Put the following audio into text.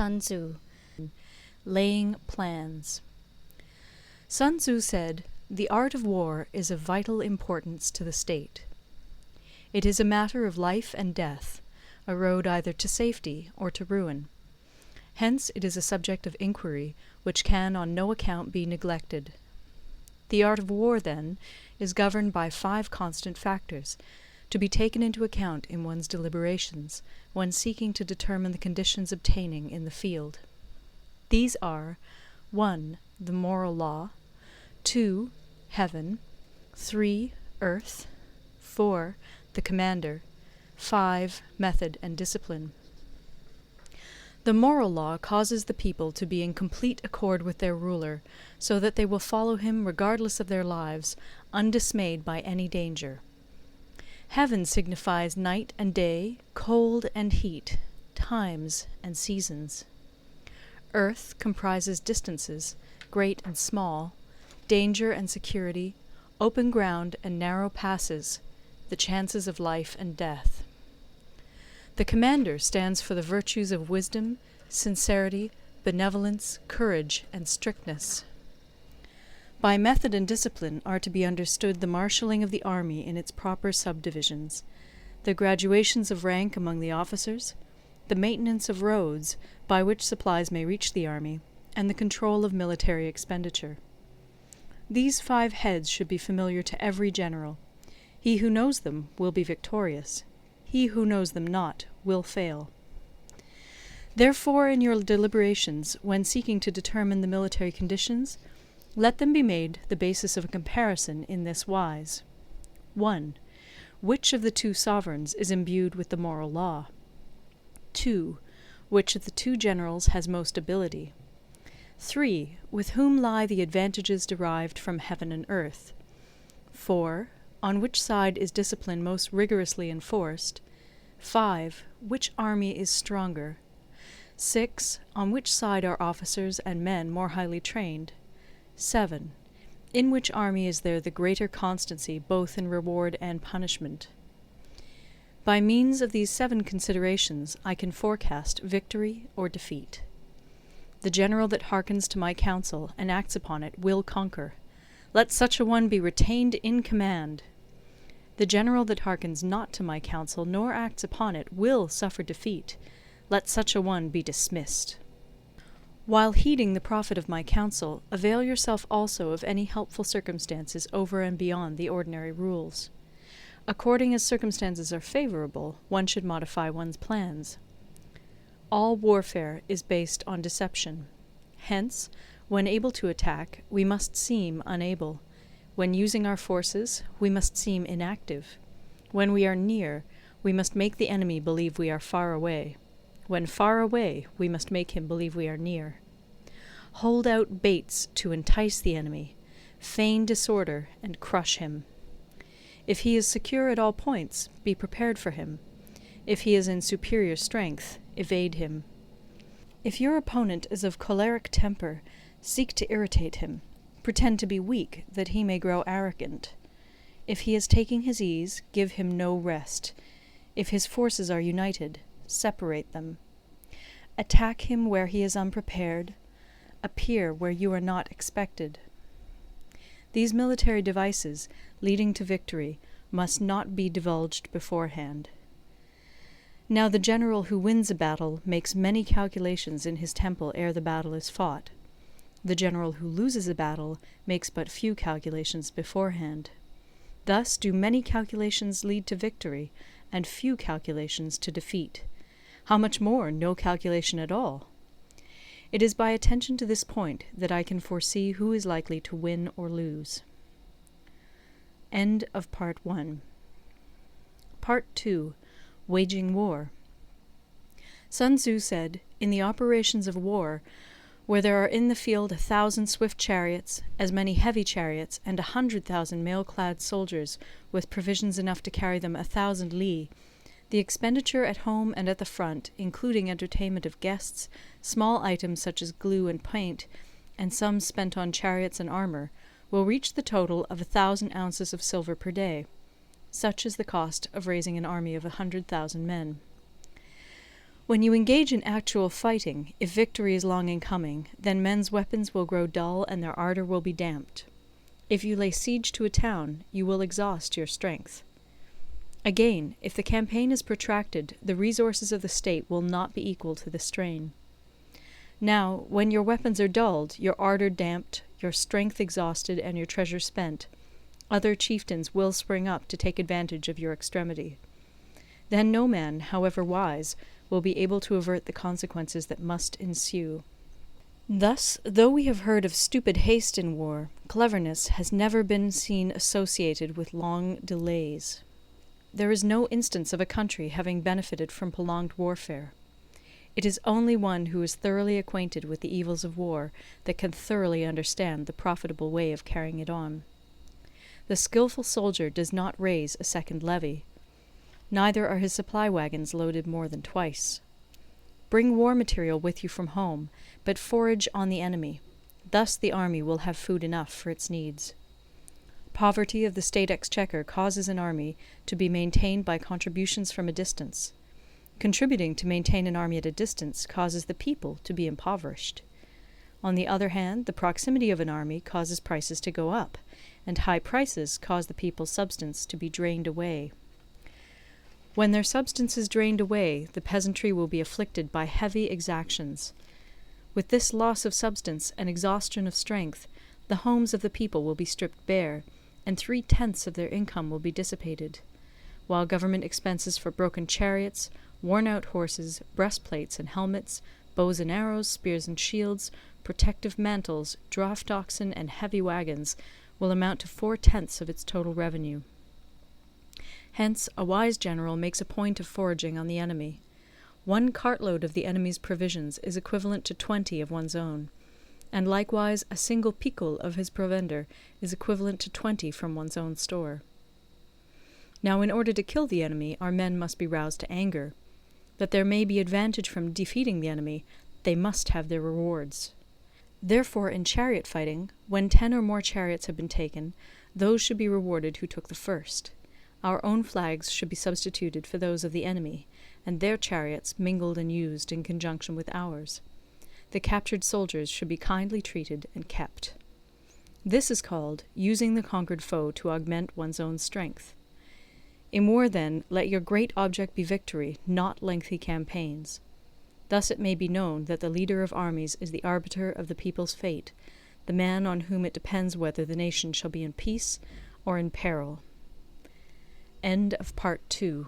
Sun Tzu. Laying plans. Sun Tzu said, "The art of war is of vital importance to the state. It is a matter of life and death, a road either to safety or to ruin. Hence it is a subject of inquiry which can on no account be neglected. The art of war, then, is governed by 5 constant factors, to be taken into account in one's deliberations when seeking to determine the conditions obtaining in the field. These are 1. The moral law, 2. Heaven, 3. Earth, 4. The commander, 5. Method and discipline. The moral law causes the people to be in complete accord with their ruler, so that they will follow him regardless of their lives, undismayed by any danger. Heaven signifies night and day, cold and heat, times and seasons. Earth comprises distances, great and small, danger and security, open ground and narrow passes, the chances of life and death. The commander stands for the virtues of wisdom, sincerity, benevolence, courage, and strictness. By method and discipline are to be understood the marshalling of the army in its proper subdivisions, the graduations of rank among the officers, the maintenance of roads by which supplies may reach the army, and the control of military expenditure. These 5 heads should be familiar to every general. He who knows them will be victorious. He who knows them not will fail. Therefore, in your deliberations, when seeking to determine the military conditions, let them be made the basis of a comparison in this wise. 1. Which of the 2 sovereigns is imbued with the moral law? 2. Which of the 2 generals has most ability? 3. With whom lie the advantages derived from heaven and earth? 4. On which side is discipline most rigorously enforced? 5. Which army is stronger? 6. On which side are officers and men more highly trained? 7. In which army is there the greater constancy both in reward and punishment? By means of these 7 considerations I can forecast victory or defeat. The general that hearkens to my counsel and acts upon it will conquer. Let such a one be retained in command. The general that hearkens not to my counsel nor acts upon it will suffer defeat. Let such a one be dismissed. While heeding the profit of my counsel, avail yourself also of any helpful circumstances over and beyond the ordinary rules. According as circumstances are favorable, one should modify one's plans. All warfare is based on deception. Hence, when able to attack, we must seem unable. When using our forces, we must seem inactive. When we are near, we must make the enemy believe we are far away. When far away, we must make him believe we are near. Hold out baits to entice the enemy, feign disorder, and crush him. If he is secure at all points, be prepared for him. If he is in superior strength, evade him. If your opponent is of choleric temper, seek to irritate him. Pretend to be weak, that he may grow arrogant. If he is taking his ease, give him no rest. If his forces are united, separate them. Attack him where he is unprepared. Appear where you are not expected. These military devices, leading to victory, must not be divulged beforehand. Now the general who wins a battle makes many calculations in his temple ere the battle is fought. The general who loses a battle makes but few calculations beforehand. Thus do many calculations lead to victory, and few calculations to defeat. How much more no calculation at all? It is by attention to this point that I can foresee who is likely to win or lose. End of Part 1. Part 2. Waging War. Sun Tzu said, "In the operations of war, where there are in the field 1,000 swift chariots, as many heavy chariots, and 100,000 mail-clad soldiers, with provisions enough to carry them 1,000 li, the expenditure at home and at the front, including entertainment of guests, small items such as glue and paint, and sums spent on chariots and armour, will reach the total of 1,000 ounces of silver per day. Such is the cost of raising an army of 100,000 men. When you engage in actual fighting, if victory is long in coming, then men's weapons will grow dull and their ardour will be damped. If you lay siege to a town, you will exhaust your strength. Again, if the campaign is protracted, the resources of the state will not be equal to the strain. Now, when your weapons are dulled, your ardour damped, your strength exhausted, and your treasure spent, other chieftains will spring up to take advantage of your extremity. Then no man, however wise, will be able to avert the consequences that must ensue. Thus, though we have heard of stupid haste in war, cleverness has never been seen associated with long delays. There is no instance of a country having benefited from prolonged warfare. It is only one who is thoroughly acquainted with the evils of war that can thoroughly understand the profitable way of carrying it on. The skilful soldier does not raise a second levy. Neither are his supply wagons loaded more than twice. Bring war material with you from home, but forage on the enemy. Thus the army will have food enough for its needs. Poverty of the state exchequer causes an army to be maintained by contributions from a distance. Contributing to maintain an army at a distance causes the people to be impoverished. On the other hand, the proximity of an army causes prices to go up, and high prices cause the people's substance to be drained away. When their substance is drained away, the peasantry will be afflicted by heavy exactions. With this loss of substance and exhaustion of strength, the homes of the people will be stripped bare, and 3/10 of their income will be dissipated, while government expenses for broken chariots, worn-out horses, breastplates and helmets, bows and arrows, spears and shields, protective mantles, draught oxen, and heavy wagons will amount to 4/10 of its total revenue. Hence, a wise general makes a point of foraging on the enemy. 1 cartload of the enemy's provisions is equivalent to 20 of one's own, and likewise a single picul of his provender is equivalent to 20 from one's own store. Now, in order to kill the enemy, our men must be roused to anger. That there may be advantage from defeating the enemy, they must have their rewards. Therefore, in chariot fighting, when 10 or more chariots have been taken, those should be rewarded who took the first. Our own flags should be substituted for those of the enemy, and their chariots mingled and used in conjunction with ours. The captured soldiers should be kindly treated and kept. This is called using the conquered foe to augment one's own strength. In war, then, let your great object be victory, not lengthy campaigns. Thus it may be known that the leader of armies is the arbiter of the people's fate, the man on whom it depends whether the nation shall be in peace or in peril. End of Part 2.